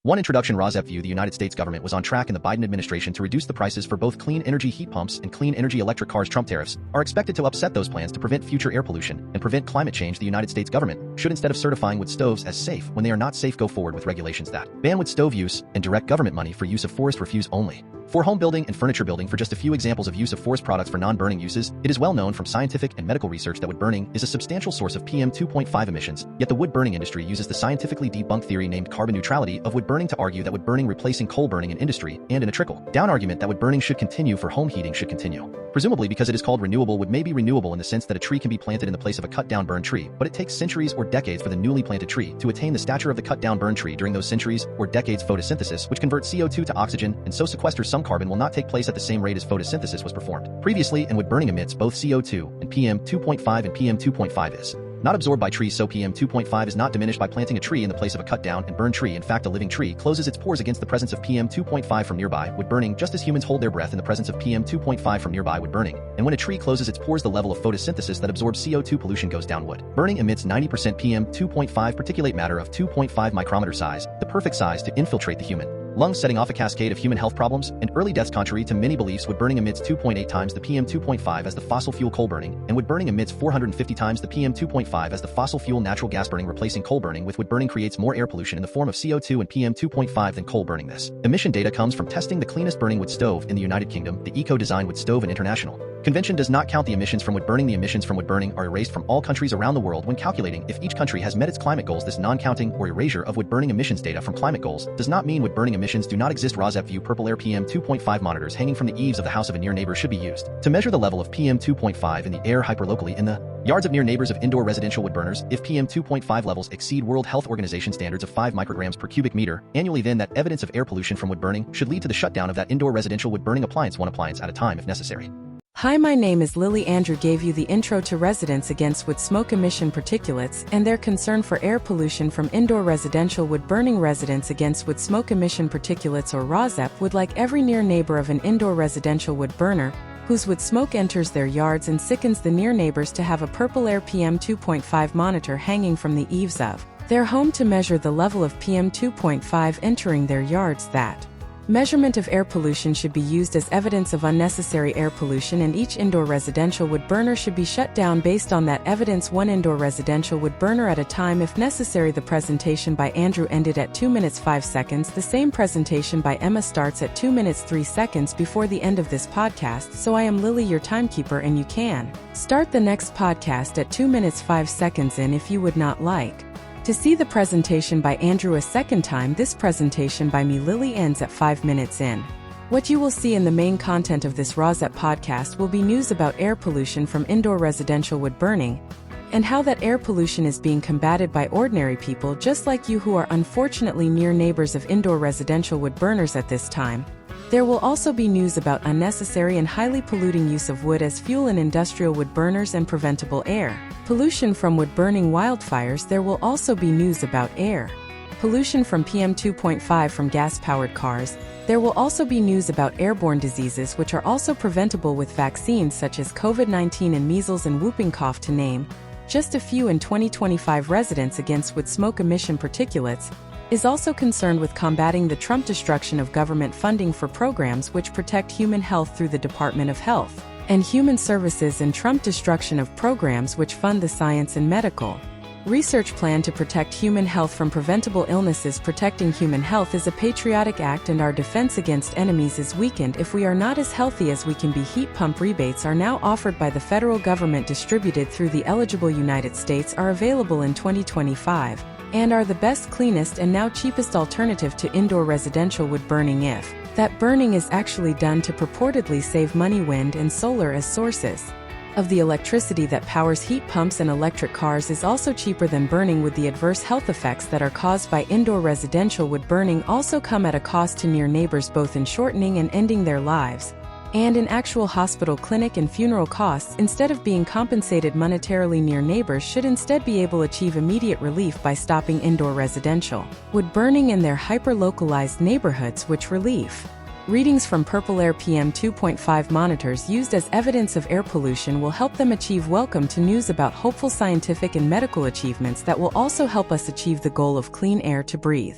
1. Introduction. ROSEP. The United States government was on track in the Biden administration to reduce the prices for both clean energy heat pumps and clean energy electric cars. Trump tariffs are expected to upset those plans to prevent future air pollution and prevent climate change. The United States government should, instead of certifying wood stoves as safe when they are not safe, go forward with regulations that ban wood stove use and direct government money for use of forest refuse only. For home building and furniture building. For just a few examples of use of forest products for non-burning uses, it is well known from scientific and medical research that wood burning is a substantial source of PM 2.5 emissions, yet the wood burning industry uses the scientifically debunked theory named carbon neutrality of wood burning to argue that wood burning replacing coal burning in industry and in a trickle-down argument that wood burning should continue for home heating should continue. Presumably because it is called renewable. Wood may be renewable in the sense that a tree can be planted in the place of a cut-down burned tree, but it takes centuries or decades for the newly planted tree to attain the stature of the cut-down burned tree. During those centuries or decades, photosynthesis, which converts CO2 to oxygen and so sequesters some carbon, will not take place at the same rate as photosynthesis was performed previously, and wood burning emits both CO2 and PM 2.5, and PM 2.5 is not absorbed by trees, so PM 2.5 is not diminished by planting a tree in the place of a cut-down and burned tree. In fact, a living tree closes its pores against the presence of PM 2.5 from nearby wood burning, just as humans hold their breath in the presence of PM 2.5 from nearby wood burning. And when a tree closes its pores, the level of photosynthesis that absorbs CO2 pollution goes down. Wood burning emits 90% PM 2.5 particulate matter of 2.5 micrometer size, the perfect size to infiltrate the human lungs, setting off a cascade of human health problems and early deaths. Contrary to many beliefs, wood burning emits 2.8 times the PM 2.5 as the fossil fuel coal burning, and wood burning emits 450 times the PM 2.5 as the fossil fuel natural gas burning. Replacing coal burning with wood burning creates more air pollution in the form of CO2 and PM 2.5 than coal burning. This emission data comes from testing the cleanest burning wood stove in the United Kingdom, the Eco-Design Wood Stove, and International Convention does not count the emissions from wood burning. The emissions from wood burning are erased from all countries around the world when calculating if each country has met its climate goals. This non-counting or erasure of wood burning emissions data from climate goals does not mean wood burning emissions do not exist. ROSEP. Purple air PM 2.5 monitors hanging from the eaves of the house of a near neighbor should be used to measure the level of PM 2.5 in the air hyperlocally in the yards of near neighbors of indoor residential wood burners. If PM 2.5 levels exceed World Health Organization standards of 5 micrograms per cubic meter annually, then that evidence of air pollution from wood burning should lead to the shutdown of that indoor residential wood burning appliance, one appliance at a time if necessary. Hi, my name is Lily. Andrew gave you the intro to residents against wood smoke emission particulates and their concern for air pollution from indoor residential wood burning. Residents against wood smoke emission particulates, or ROSEP, would like every near neighbor of an indoor residential wood burner whose wood smoke enters their yards and sickens the near neighbors to have a purple air PM 2.5 monitor hanging from the eaves of their home to measure the level of PM 2.5 entering their yards. That measurement of air pollution should be used as evidence of unnecessary air pollution, and each indoor residential wood burner should be shut down based on that evidence, one indoor residential wood burner at a time if necessary. The presentation by Andrew ended at 2 minutes 5 seconds. The same presentation by Emma starts at 2 minutes 3 seconds before the end of this podcast. So I am Lily, your timekeeper, and you can start the next podcast at 2 minutes 5 seconds in if you would not like to see the presentation by Andrew a second time. This presentation by me, Lily, ends at 5 minutes in. What you will see in the main content of this ROSEP podcast will be news about air pollution from indoor residential wood burning and how that air pollution is being combated by ordinary people just like you who are unfortunately near neighbors of indoor residential wood burners at this time. There will also be news about unnecessary and highly polluting use of wood as fuel in industrial wood burners and preventable air pollution from wood burning wildfires. There will also be news about air pollution from PM 2.5 from gas-powered cars. There will also be news about airborne diseases which are also preventable with vaccines such as COVID-19 and measles and whooping cough, to name just a few. In 2025, Residents Against Wood Smoke Emission Particulates is also concerned with combating the Trump destruction of government funding for programs which protect human health through the Department of Health and Human Services, and Trump destruction of programs which fund the science and medical research plan to protect human health from preventable illnesses. Protecting human health is a patriotic act, and our defense against enemies is weakened if we are not as healthy as we can be. Heat pump rebates are now offered by the federal government, distributed through the eligible United States, are available in 2025, and are the best, cleanest, and now cheapest alternative to indoor residential wood burning if that burning is actually done to purportedly save money. Wind and solar as sources of the electricity that powers heat pumps and electric cars is also cheaper than burning wood. The adverse health effects that are caused by indoor residential wood burning also come at a cost to near neighbors, both in shortening and ending their lives, and in actual hospital, clinic, and funeral costs. Instead of being compensated monetarily, near neighbors should instead be able to achieve immediate relief by stopping indoor residential wood burning in their hyper-localized neighborhoods, which relief readings from purple air PM 2.5 monitors used as evidence of air pollution will help them achieve. Welcome to news about hopeful scientific and medical achievements that will also help us achieve the goal of clean air to breathe.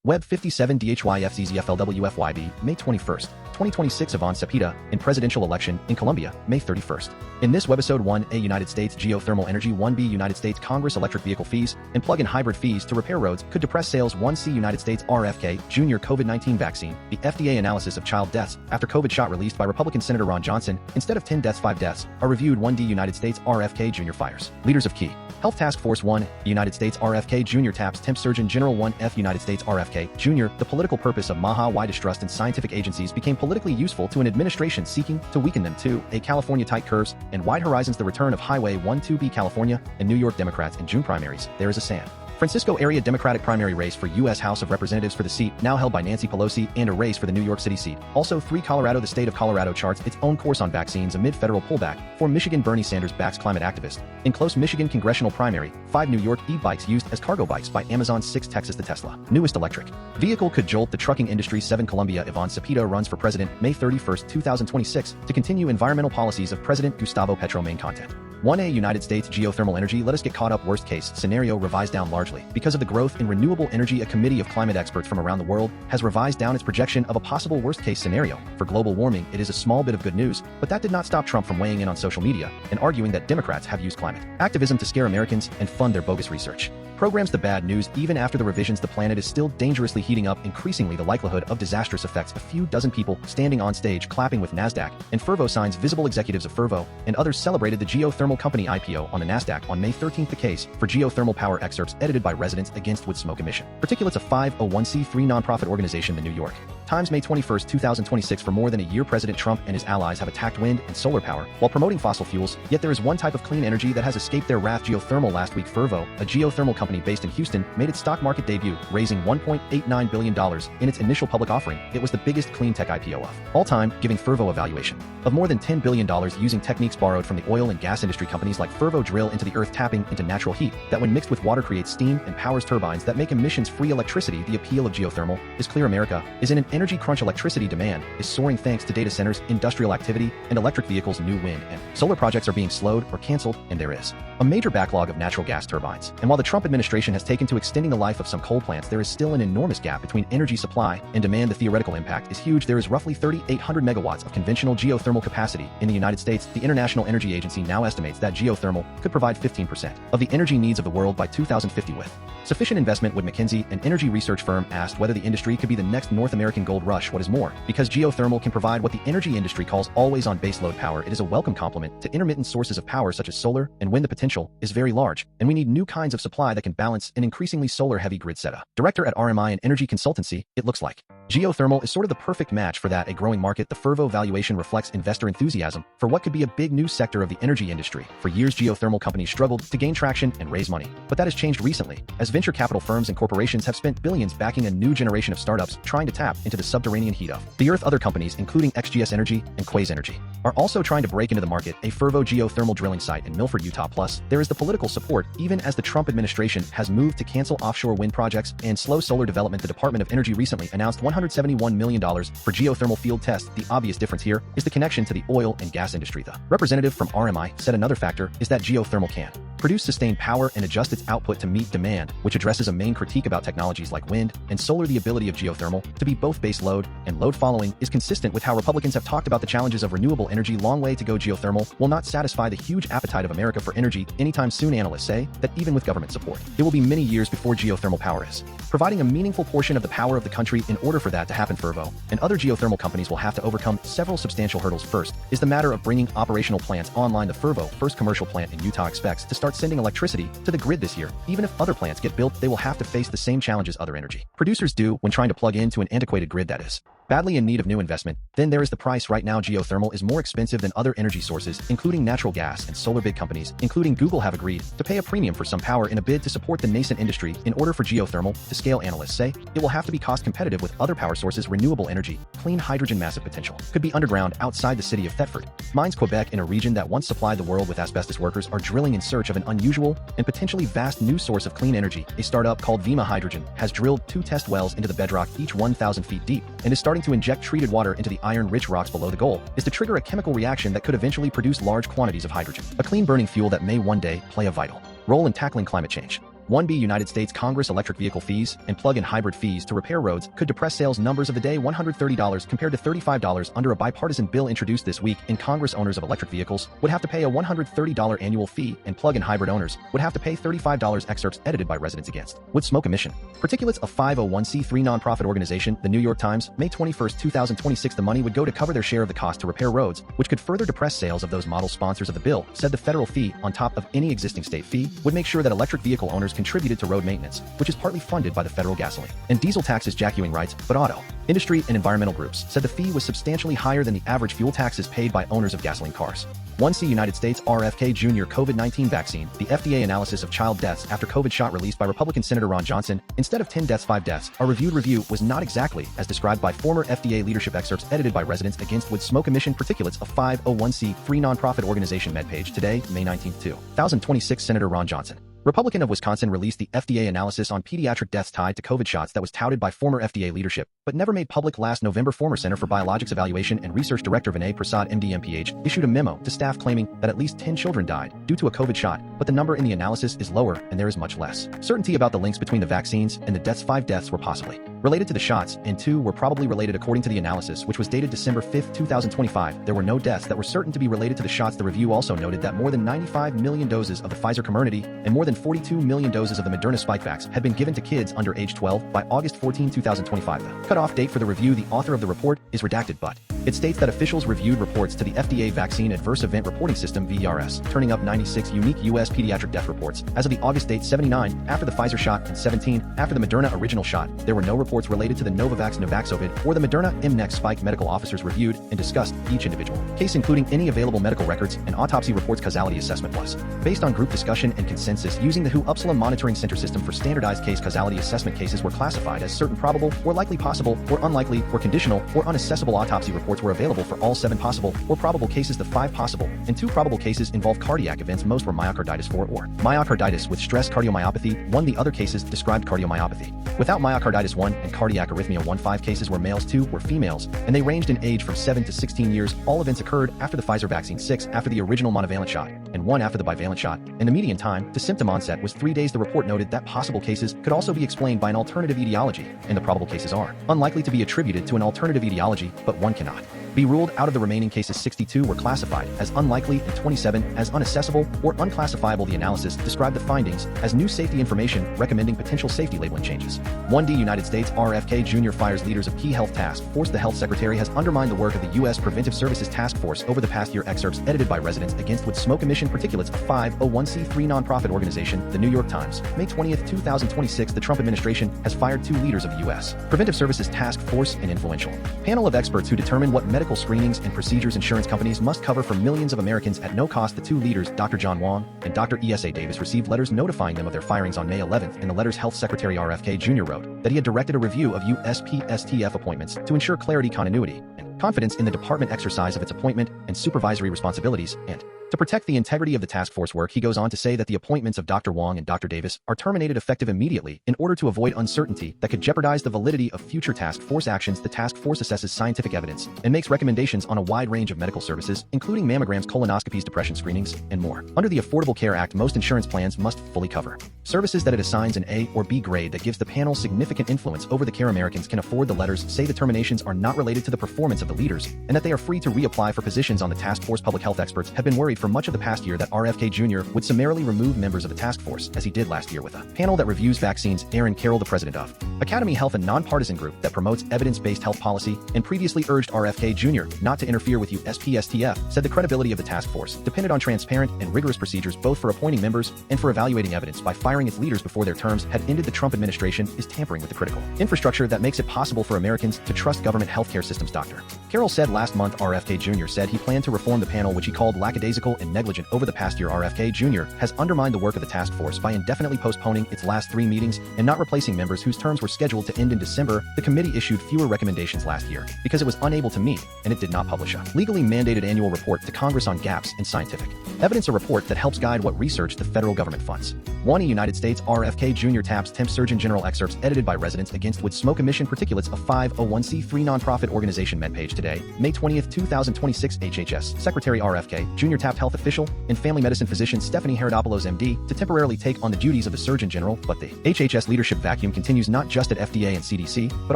Web 57DHYAFZZFLWFYB, May 21st, 2026. Iván Cepeda, in presidential election in Colombia, May 31st. In this webisode 1A, United States geothermal energy. 1B, United States Congress electric vehicle fees and plug-in hybrid fees to repair roads could depress sales. 1C, United States RFK Jr. COVID-19 vaccine. The FDA analysis of child deaths after COVID shot released by Republican Senator Ron Johnson. Instead of 10 deaths, 5 deaths are reviewed. 1D, United States RFK Jr. fires leaders of key Health Task Force. 1. The United States RFK Jr. taps temp Surgeon General. 1F, United States RFK Jr. The political purpose of Maha distrust in scientific agencies became politically useful to an administration seeking to weaken them. 2A, California tight curves and wide horizons. The return of Highway 1. 2B, California and New York Democrats in June primaries. There is a San Francisco area Democratic primary race for U.S. House of Representatives for the seat now held by Nancy Pelosi, and a race for the New York City seat. Also 3, Colorado. The state of Colorado charts its own course on vaccines amid federal pullback. 4, Michigan. Bernie Sanders backs climate activist in close Michigan congressional primary. 5, New York. E-bikes used as cargo bikes by Amazon. 6, Texas. The Tesla newest electric vehicle could jolt the trucking industry. 7, Colombia. Iván Cepeda runs for president, May 31st, 2026, to continue environmental policies of President Gustavo Petro. Main content. 1A, United States geothermal energy. Let us get caught up. Worst case scenario revised down largely because of the growth in renewable energy. A committee of climate experts from around the world has revised down its projection of a possible worst case scenario for global warming. It is a small bit of good news, but that did not stop Trump from weighing in on social media and arguing that Democrats have used climate activism to scare Americans and fund their bogus research programs. The bad news: even after the revisions, the planet is still dangerously heating up. Increasingly, the likelihood of disastrous effects. A few dozen people standing on stage clapping with NASDAQ and Fervo signs visible. Executives of Fervo and others celebrated the geothermal company IPO on the NASDAQ on May 13th. The case for geothermal power. Excerpts edited by Residents Against Wood Smoke Emission Particulates, a 501c3 nonprofit organization. The New York Times, May 21st, 2026. For more than a year, President Trump and his allies have attacked wind and solar power while promoting fossil fuels, yet there is one type of clean energy that has escaped their wrath: geothermal. Last week, Fervo, a geothermal company based in Houston, made its stock market debut, raising $1.89 billion in its initial public offering. It was the biggest clean tech IPO of all time, giving Fervo a valuation of more than $10 billion, using techniques borrowed from the oil and gas industry. Companies like Fervo drill into the earth, tapping into natural heat that, when mixed with water, creates steam and powers turbines that make emissions-free electricity. The appeal of geothermal is clear. America is in an energy crunch. Electricity demand is soaring thanks to data centers, industrial activity, and electric vehicles. New wind and solar projects are being slowed or canceled, and there is a major backlog of natural gas turbines. And while the Trump administration has taken to extending the life of some coal plants, there is still an enormous gap between energy supply and demand. The theoretical impact is huge. There is roughly 3,800 megawatts of conventional geothermal capacity in the United States. The International Energy Agency now estimates that geothermal could provide 15% of the energy needs of the world by 2050 with sufficient investment. Would McKinsey, an energy research firm, asked whether the industry could be the next North American gold rush. What is more, because geothermal can provide what the energy industry calls always-on baseload power, it is a welcome complement to intermittent sources of power such as solar and wind. The potential is very large, and we need new kinds of supply that can balance an increasingly solar-heavy grid setup. Director at RMI, an energy consultancy, it looks like geothermal is sort of the perfect match for that, a growing market. The Fervo valuation reflects investor enthusiasm for what could be a big new sector of the energy industry. For years, geothermal companies struggled to gain traction and raise money, but that has changed recently, as venture capital firms and corporations have spent billions backing a new generation of startups trying to tap into the subterranean heat of the earth. Other companies, including XGS Energy and Quaise Energy, are also trying to break into the market. A Fervo geothermal drilling site in Milford, Utah. Plus, there is the political support, even as the Trump administration has moved to cancel offshore wind projects and slow solar development. The Department of Energy recently announced $171 million for geothermal field tests. The obvious difference here is the connection to the oil and gas industry. The representative from RMI said another factor is that geothermal can produce sustained power and adjust its output to meet demand, which addresses a main critique about technologies like wind and solar. The ability of geothermal to be both base load and load following is consistent with how Republicans have talked about the challenges of renewable energy. Long way to go. Geothermal will not satisfy the huge appetite of America for energy anytime soon. Analysts say that even with government support, it will be many years before geothermal power is providing a meaningful portion of the power of the country. In order for that to happen, Fervo and other geothermal companies will have to overcome several substantial hurdles. First is the matter of bringing operational plants online. The Fervo first commercial plant in Utah expects to start sending electricity to the grid this year. Even if other plants get built, they will have to face the same challenges other energy producers do when trying to plug into an antiquated grid that is badly in need of new investment. Then there is the price. Right now, geothermal is more expensive than other energy sources, including natural gas and solar. Big companies, including Google, have agreed to pay a premium for some power in a bid to support the nascent industry. In order for geothermal to scale, analysts say it will have to be cost competitive with other power sources. Renewable energy, clean hydrogen, massive potential, could be underground outside the city of Thetford Mines, Quebec, in a region that once supplied the world with asbestos. Workers are drilling in search of an unusual and potentially vast new source of clean energy. A startup called Vima Hydrogen has drilled 2 test wells into the bedrock, each 1,000 feet deep, and is starting to inject treated water into the iron-rich rocks below. The goal is to trigger a chemical reaction that could eventually produce large quantities of hydrogen, a clean burning fuel that may one day play a vital role in tackling climate change. 1B United States Congress electric vehicle fees and plug-in hybrid fees to repair roads could depress sales numbers of the day $130 compared to $35 under a bipartisan bill introduced this week in Congress. Owners of electric vehicles would have to pay a $130 annual fee and plug-in hybrid owners would have to pay $35. Excerpts edited by Residents Against Wood Smoke Emission Particulates, a 501c3 nonprofit organization. The New York Times, May 21, 2026. The money would go to cover their share of the cost to repair roads, which could further depress sales of those model. Sponsors of the bill said the federal fee, on top of any existing state fee, would make sure that electric vehicle owners contributed to road maintenance, which is partly funded by the federal gasoline and diesel taxes. Jacqueline writes, but auto industry and environmental groups said the fee was substantially higher than the average fuel taxes paid by owners of gasoline cars. 1C United States RFK Jr. COVID-19 vaccine, the FDA analysis of child deaths after COVID shot released by Republican Senator Ron Johnson. Instead of 10 deaths, 5 deaths. A reviewed review was not exactly as described by former FDA leadership. Excerpts edited by Residents Against Wood Smoke Emission Particulates, a 501c3 nonprofit organization. MedPage today, May 19, 2026. Senator Ron Johnson, Republican of Wisconsin, released the FDA analysis on pediatric deaths tied to COVID shots that was touted by former FDA leadership, but never made public. Last November, former Center for Biologics Evaluation and Research Director Vinay Prasad, MD, MPH, issued a memo to staff claiming that at least 10 children died due to a COVID shot, but the number in the analysis is lower and there is much less certainty about the links between the vaccines and the deaths. 5 deaths were possibly related to the shots, and 2 were probably related according to the analysis, which was dated December 5, 2025. There were no deaths that were certain to be related to the shots. The review also noted that more than 95 million doses of the Pfizer Comirnaty and more than 42 million doses of the Moderna Spikevax had been given to kids under age 12 by August 14, 2025. The cutoff date for the review. The author of the report is redacted, but it states that officials reviewed reports to the FDA Vaccine Adverse Event Reporting System (VRS), turning up 96 unique U.S. pediatric death reports. As of the August date, 79 after the Pfizer shot and 17 after the Moderna original shot. There were no reports related to the Novavax Nuvaxovid or the Moderna Mnex Spike. Medical officers reviewed and discussed each individual case, including any available medical records and autopsy reports. Causality assessment was based on group discussion and consensus using the WHO Uppsala Monitoring Center system for standardized case causality assessment. Cases were classified as certain, probable, or likely, possible, or unlikely, or conditional, or unassessable. Autopsy reports were available for all 7 possible or probable cases. The 5 possible and 2 probable cases involved cardiac events. Most were myocarditis 4 or myocarditis with stress cardiomyopathy 1. The other cases described cardiomyopathy without myocarditis 1 and cardiac arrhythmia 1. 5 cases were males, 2 were females, and they ranged in age from 7 to 16 years. All events occurred after the Pfizer vaccine, 6 after the original monovalent shot, and 1 after the bivalent shot, and the median time to symptom onset was 3 days. The report noted that possible cases could also be explained by an alternative etiology, and the probable cases are unlikely to be attributed to an alternative etiology, but one cannot be ruled out of the remaining cases. 62 were classified as unlikely and 27 as unassessable or unclassifiable. The analysis described the findings as new safety information, recommending potential safety labeling changes. 1D United States RFK Jr. fires leaders of key health task force. The health secretary has undermined the work of the U.S. Preventive Services Task Force over the past year. Excerpts edited by Residents Against Wood Smoke Emission Particulates, a 501c3 nonprofit organization. The New York Times, May 20, 2026. The Trump administration has fired 2 leaders of the U.S. Preventive Services Task Force, an influential panel of experts who determine what medical screenings and procedures insurance companies must cover for millions of Americans at no cost. The 2 leaders, Dr. John Wong and Dr. E.S.A. Davis, received letters notifying them of their firings on May 11th. In the letters, Health Secretary RFK Jr. wrote that he had directed a review of USPSTF appointments to ensure clarity, continuity, and confidence in the department exercise of its appointment and supervisory responsibilities, and to protect the integrity of the task force work. He goes on to say that the appointments of Dr. Wong and Dr. Davis are terminated effective immediately in order to avoid uncertainty that could jeopardize the validity of future task force actions. The task force assesses scientific evidence and makes recommendations on a wide range of medical services, including mammograms, colonoscopies, depression screenings, and more. Under the Affordable Care Act, most insurance plans must fully cover services that it assigns an A or B grade. That gives the panel significant influence over the care Americans can afford. The letters say the terminations are not related to the performance of the leaders and that they are free to reapply for positions on the task force. Public health experts have been worried for much of the past year that RFK Jr. would summarily remove members of the task force, as he did last year with a panel that reviews vaccines. Aaron Carroll, the president of Academy Health, a nonpartisan group that promotes evidence-based health policy and previously urged RFK Jr. not to interfere with USPSTF, said the credibility of the task force depended on transparent and rigorous procedures both for appointing members and for evaluating evidence. By firing its leaders before their terms had ended, the Trump administration is tampering with the critical infrastructure that makes it possible for Americans to trust government healthcare systems. Dr. Carroll said last month RFK Jr. said he planned to reform the panel, which he called lackadaisical and negligent. Over the past year, RFK Jr. has undermined the work of the task force by indefinitely postponing its last 3 meetings and not replacing members whose terms were scheduled to end in December. The committee issued fewer recommendations last year because it was unable to meet, and it did not publish a legally mandated annual report to Congress on gaps in scientific evidence, a report that helps guide what research the federal government funds. 1 United States RFK Jr. taps Temp Surgeon General. Excerpts edited by Residents Against Wood Smoke Emission Particulates, a 501c3 nonprofit organization. MedPage today, May 20, 2026. HHS Secretary RFK Jr. taps staffed health official and family medicine physician Stephanie Herodopoulos, MD, to temporarily take on the duties of the Surgeon General, but the HHS leadership vacuum continues not just at FDA and CDC, but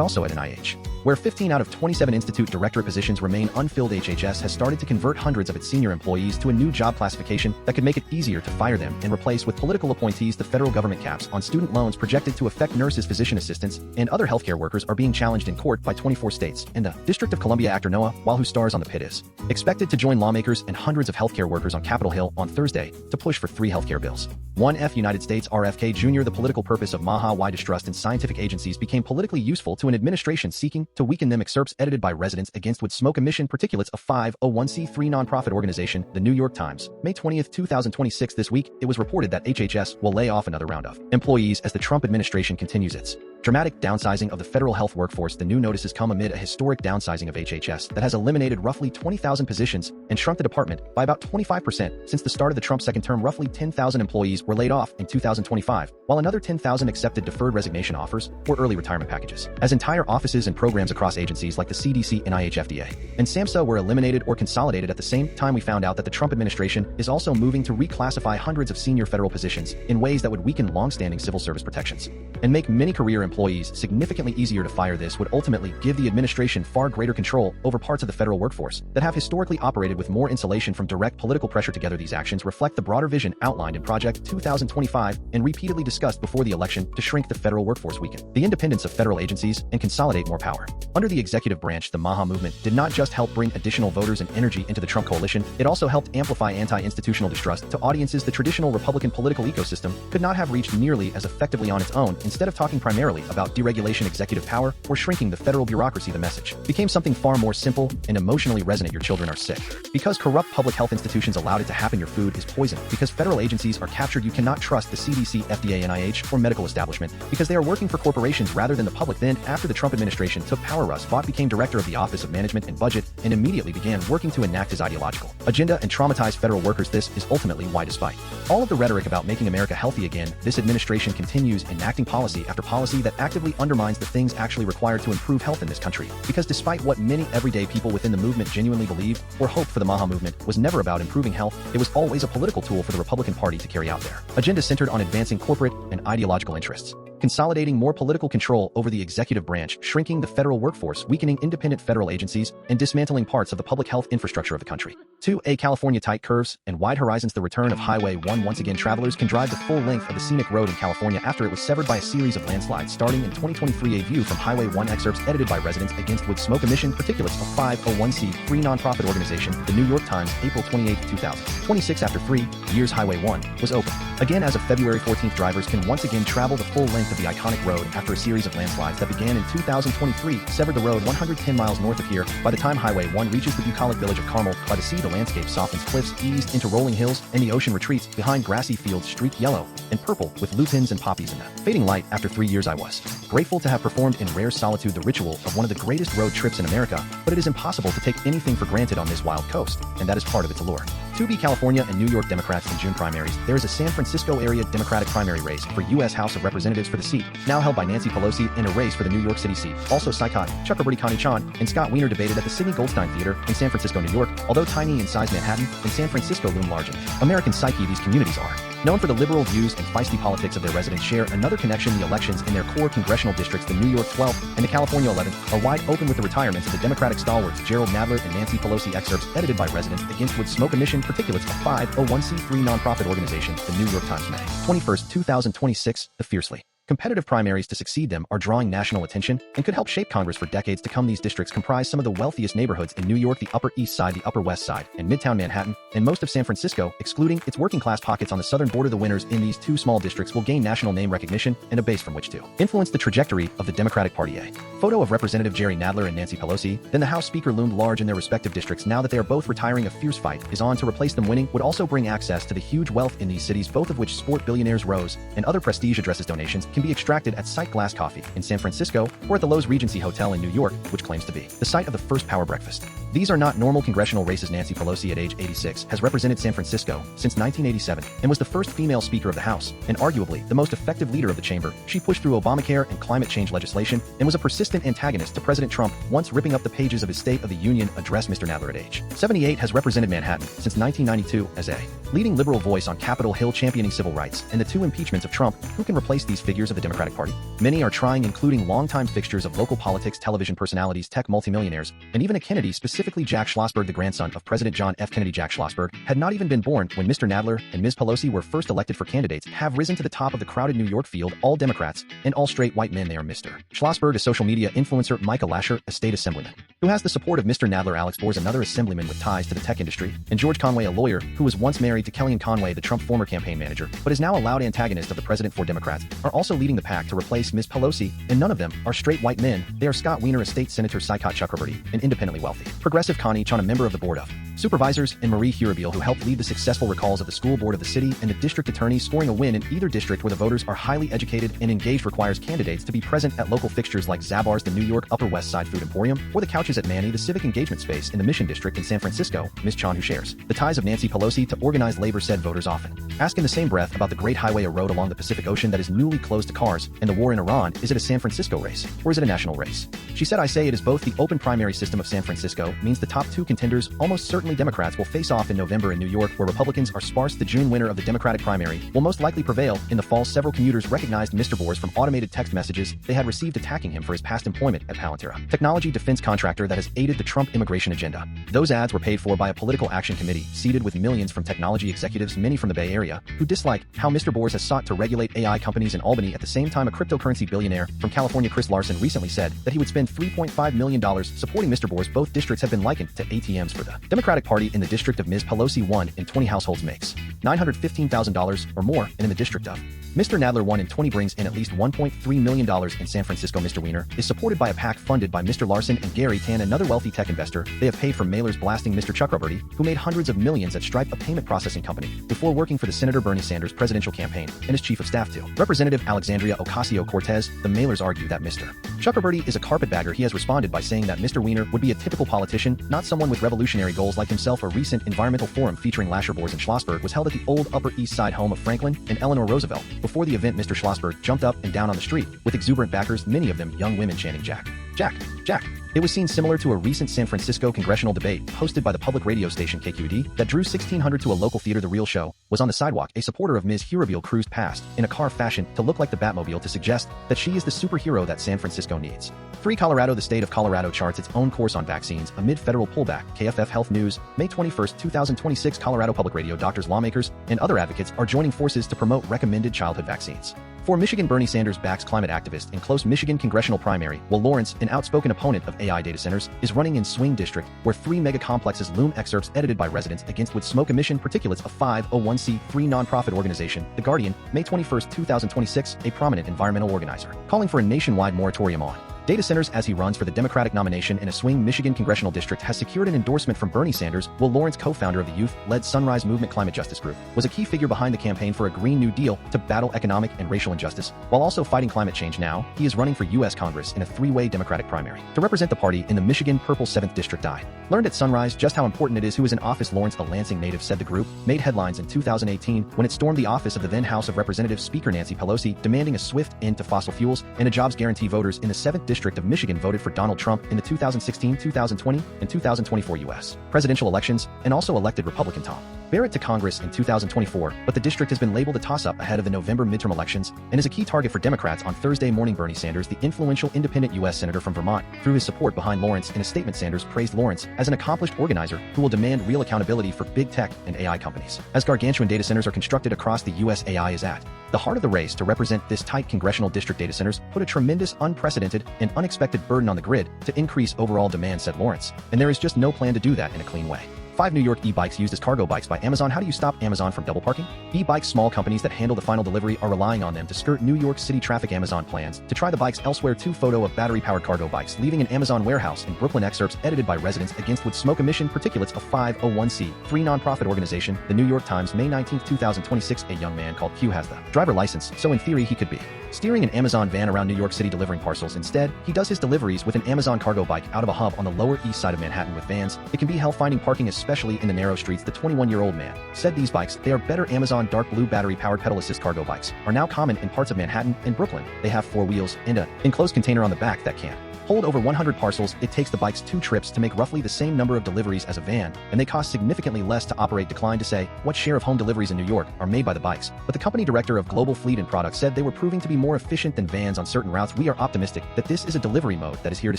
also at NIH. Where 15 out of 27 institute directorate positions remain unfilled, HHS has started to convert hundreds of its senior employees to a new job classification that could make it easier to fire them and replace with political appointees. The federal government caps on student loans projected to affect nurses, physician assistants, and other healthcare workers are being challenged in court by 24 states, and the District of Columbia actor Noah, who stars on The Pit, is expected to join lawmakers and hundreds of healthcare workers on Capitol Hill on Thursday to push for 3 healthcare bills. 1F United States RFK Jr. The political purpose of why distrust in scientific agencies became politically useful to an administration seeking to weaken them. Excerpts edited by Residents Against Wood Smoke Emission Particulates, a 501c3 nonprofit organization. The New York Times, May 20, 2026. This week, it was reported that HHS will lay off another round of employees as the Trump administration continues its dramatic downsizing of the federal health workforce. The new notices come amid a historic downsizing of HHS that has eliminated roughly 20,000 positions and shrunk the department by about 25% since the start of the Trump second term. Roughly 10,000 employees were laid off in 2025, while another 10,000 accepted deferred resignation offers or early retirement packages. As entire offices and programs across agencies like the CDC, NIH, FDA, and SAMHSA were eliminated or consolidated at the same time, we found out that the Trump administration is also moving to reclassify hundreds of senior federal positions in ways that would weaken long-standing civil service protections and make many career employees significantly easier to fire. This would ultimately give the administration far greater control over parts of the federal workforce that have historically operated with more insulation from direct political pressure. Together, these actions reflect the broader vision outlined in Project 2025 and repeatedly discussed before the election to shrink the federal workforce, weaken the independence of federal agencies, and consolidate more power under the executive branch. The MAHA movement did not just help bring additional voters and energy into the Trump coalition, it also helped amplify anti-institutional distrust to audiences the traditional Republican political ecosystem could not have reached nearly as effectively on its own. Instead of talking primarily about deregulation, executive power, or shrinking the federal bureaucracy, the message became something far more simple and emotionally resonant. Your children are sick because corrupt public health institutions allowed it to happen. Your food is poisoned because federal agencies are captured. You cannot trust the CDC, FDA, NIH, or medical establishment because they are working for corporations rather than the public. Then, after the Trump administration took power, Russ Vought became director of the Office of Management and Budget and immediately began working to enact his ideological agenda and traumatize federal workers. This is ultimately why, despite all of the rhetoric about making America healthy again, this administration continues enacting policy after policy that actively undermines the things actually required to improve health in this country. Because despite what many everyday people within the movement genuinely believed or hoped for, the MAHA movement was never about improving health. It was always a political tool for the Republican Party to carry out their agenda centered on advancing corporate and ideological interests, consolidating more political control over the executive branch, shrinking the federal workforce, weakening independent federal agencies, and dismantling parts of the public health infrastructure of the country. 2A California tight curves and wide horizons. The return of Highway 1. Once again, travelers can drive the full length of the scenic road in California after it was severed by a series of landslides starting in 2023. A view from Highway 1. Excerpts edited by Residents Against Wood Smoke Emission Particulates, a 501c3 nonprofit organization. The New York Times, April 28, 2026. After 3 years, Highway 1 was open again as of February 14th. Drivers can once again travel the full length of the iconic road after a series of landslides that began in 2023 severed the road 110 miles north of here. By the time Highway 1 reaches the bucolic village of Carmel by the sea, the landscape softens, cliffs eased into rolling hills, and the ocean retreats behind grassy fields streaked yellow and purple with lupins and poppies in the fading light. After 3 years, I was grateful to have performed in rare solitude the ritual of one of the greatest road trips in America, but it is impossible to take anything for granted on this wild coast, and that is part of its allure. 2B California and New York Democrats in June primaries. There is a San Francisco area Democratic primary race for U.S. House of Representatives for the seat, now held by Nancy Pelosi, and a race for the New York City seat. Also, Saikot, Chakraborty Connie Chan, and Scott Wiener debated at the Sidney Goldstein Theater in San Francisco, New York. Although tiny in size, Manhattan and San Francisco loom large in American psyche, these communities are known for the liberal views and feisty politics of their residents. Share another connection: the elections in their core congressional districts, the New York 12th and the California 11th, are wide open with the retirements of the Democratic stalwarts Jerrold Nadler and Nancy Pelosi. Excerpts edited by Residents Against Wood Smoke Emission Particulates, a 501c3 nonprofit organization. The New York Times, May 21st, 2026. The fiercely competitive primaries to succeed them are drawing national attention and could help shape Congress for decades to come. These districts comprise some of the wealthiest neighborhoods in New York: the Upper East Side, the Upper West Side, and Midtown Manhattan, and most of San Francisco, excluding its working-class pockets on the southern border. The winners in these two small districts will gain national name recognition and a base from which to influence the trajectory of the Democratic Party. A photo of Representative Jerry Nadler and Nancy Pelosi, then the House Speaker, loomed large in their respective districts. Now that they are both retiring, a fierce fight is on to replace them. Winning would also bring access to the huge wealth in these cities, both of which sport billionaires Rose and other prestige addresses, donations, can be extracted at Sight Glass Coffee in San Francisco or at the Lowe's Regency Hotel in New York, which claims to be the site of the first power breakfast. These are not normal congressional races. Nancy Pelosi, at age 86, has represented San Francisco since 1987 and was the first female Speaker of the House and arguably the most effective leader of the chamber. She pushed through Obamacare and climate change legislation and was a persistent antagonist to President Trump, once ripping up the pages of his State of the Union address. Mr. Nadler, at age 78, has represented Manhattan since 1992 as a leading liberal voice on Capitol Hill championing civil rights and the two impeachments of Trump. Who can replace these figures of the Democratic Party? Many are trying, including longtime fixtures of local politics, television personalities, tech multimillionaires, and even a Kennedy, specifically Jack Schlossberg, the grandson of President John F. Kennedy. Jack Schlossberg had not even been born when Mr. Nadler and Ms. Pelosi were first elected for candidates, have risen to the top of the crowded New York field, all Democrats and all straight white men. They are Mr. Schlossberg, a social media influencer; Micah Lasher, a state assemblyman who has the support of Mr. Nadler; Alex Bors, another assemblyman with ties to the tech industry; and George Conway, a lawyer who was once married to Kellyanne Conway, the Trump former campaign manager, but is now a loud antagonist of the president. For Democrats are also leading the pack to replace Ms. Pelosi, and none of them are straight white men. They are Scott Wiener, a state senator; Saikat Chakraborty, an independently wealthy progressive; Connie Chan, a member of the board of supervisors; and Marie Hurabil, who helped lead the successful recalls of the school board of the city and the district attorney. Scoring a win in either district where the voters are highly educated and engaged requires candidates to be present at local fixtures like Zabar's, the New York Upper West Side Food Emporium, or the Couches at Manny, the civic engagement space in the Mission District in San Francisco. Ms. Chan, who shares the ties of Nancy Pelosi to organized labor, said voters often ask in the same breath about the Great Highway, a road along the Pacific Ocean that is newly closed to cars, and the war in Iran. Is it a San Francisco race, or is it a national race? She said, I say it is both. The open primary system of San Francisco means the top two contenders, almost certainly Democrats, will face off in November in New York, where Republicans are sparse. The June winner of the Democratic primary will most likely prevail. In the fall, several commuters recognized Mr. Bors from automated text messages they had received attacking him for his past employment at Palantir, technology defense contractor that has aided the Trump immigration agenda. Those ads were paid for by a political action committee seated with millions from technology executives, many from the Bay Area, who dislike how Mr. Bors has sought to regulate AI companies in Albany. At the same time, a cryptocurrency billionaire from California, Chris Larson, recently said that he would spend $3.5 million supporting Mr. Bors. Both districts have been likened to ATMs for the Democratic Party. In the district of Ms. Pelosi, 1 in 20 households makes $915,000 or more, and in the district of Mr. Nadler, 1 in 20 brings in at least $1.3 million. In San Francisco, Mr. Wiener is supported by a PAC funded by Mr. Larson and Gary Tan, another wealthy tech investor. They have paid for mailers blasting Mr. Chakraborty, who made hundreds of millions at Stripe, a payment processing company, before working for the Senator Bernie Sanders presidential campaign and is chief of staff to Representative Alexandria Ocasio-Cortez. The mailers argue that Mr. Chakraborty is a carpetbagger. He has responded by saying that Mr. Wiener would be a typical politician, not someone with revolutionary goals like himself. A recent environmental forum featuring Lasher, Bors, and Schlossberg was held at the old Upper East Side home of Franklin and Eleanor Roosevelt. Before the event, Mr. Schlossberg jumped up and down on the street with exuberant backers, many of them young women, chanting Jack, Jack, Jack. It was seen similar to a recent San Francisco congressional debate hosted by the public radio station KQED that drew 1,600 to a local theater. The Real Show was on the sidewalk. A supporter of Ms. Hurabil cruised past in a car fashioned to look like the Batmobile to suggest that she is the superhero that San Francisco needs. 3. Colorado. The state of Colorado charts its own course on vaccines amid federal pullback. KFF Health News, May 21, 2026. Colorado Public Radio. Doctors, lawmakers, and other advocates are joining forces to promote recommended childhood vaccines. For Michigan, Bernie Sanders backs climate activist in close Michigan congressional primary. Will Lawrence, an outspoken opponent of AI data centers, is running in swing district where 3 mega complexes loom. Excerpts edited by residents against would smoke emission particulates of 501c3 nonprofit organization, The Guardian, May 21, 2026. A prominent environmental organizer calling for a nationwide moratorium on data centers as he runs for the Democratic nomination in a swing Michigan congressional district has secured an endorsement from Bernie Sanders. Will Lawrence, co-founder of the youth-led Sunrise Movement Climate Justice Group, was a key figure behind the campaign for a Green New Deal to battle economic and racial injustice, while also fighting climate change. Now, he is running for U.S. Congress in a 3-way Democratic primary to represent the party in the Michigan Purple 7th District. I learned at Sunrise just how important it is who is in office. Lawrence, a Lansing native, said the group made headlines in 2018 when it stormed the office of the then House of Representatives Speaker Nancy Pelosi, demanding a swift end to fossil fuels and a jobs guarantee. Voters in the 7th District of Michigan voted for Donald Trump in the 2016, 2020, and 2024 U.S. presidential elections, and also elected Republican Tom Barrett to Congress in 2024, but the district has been labeled a toss-up ahead of the November midterm elections and is a key target for Democrats. On Thursday morning, Bernie Sanders, the influential independent U.S. senator from Vermont, threw his support behind Lawrence. In a statement, Sanders praised Lawrence as an accomplished organizer who will demand real accountability for big tech and AI companies. As gargantuan data centers are constructed across the U.S., AI is at the heart of the race to represent this tight congressional district. Data centers put a tremendous, unprecedented, and unexpected burden on the grid to increase overall demand, said Lawrence, and there is just no plan to do that in a clean way. 5 New York e-bikes used as cargo bikes by Amazon. How do you stop Amazon from double parking? E-bikes. Small companies that handle the final delivery are relying on them to skirt New York City traffic. Amazon plans to try the bikes elsewhere. 2 photo of battery-powered cargo bikes leaving an Amazon warehouse in Brooklyn. Excerpts edited by residents against would smoke emission particulates of 501c3 nonprofit organization. The New York Times, May 19, 2026. A young man called Q has the driver license, so in theory he could be steering an Amazon van around New York City delivering parcels. Instead, he does his deliveries with an Amazon cargo bike out of a hub on the Lower East Side of Manhattan. With vans, it can be hell finding parking, especially in the narrow streets. The 21-year-old man said these bikes, they are better. Amazon dark blue battery-powered pedal assist cargo bikes are now common in parts of Manhattan and Brooklyn. They have 4 wheels and an enclosed container on the back that can hold over 100 parcels. It takes the bikes 2 trips to make roughly the same number of deliveries as a van, and they cost significantly less to operate. Declined to say what share of home deliveries in New York are made by the bikes, but the company director of global fleet and product said they were proving to be more efficient than vans on certain routes. We are optimistic that this is a delivery mode that is here to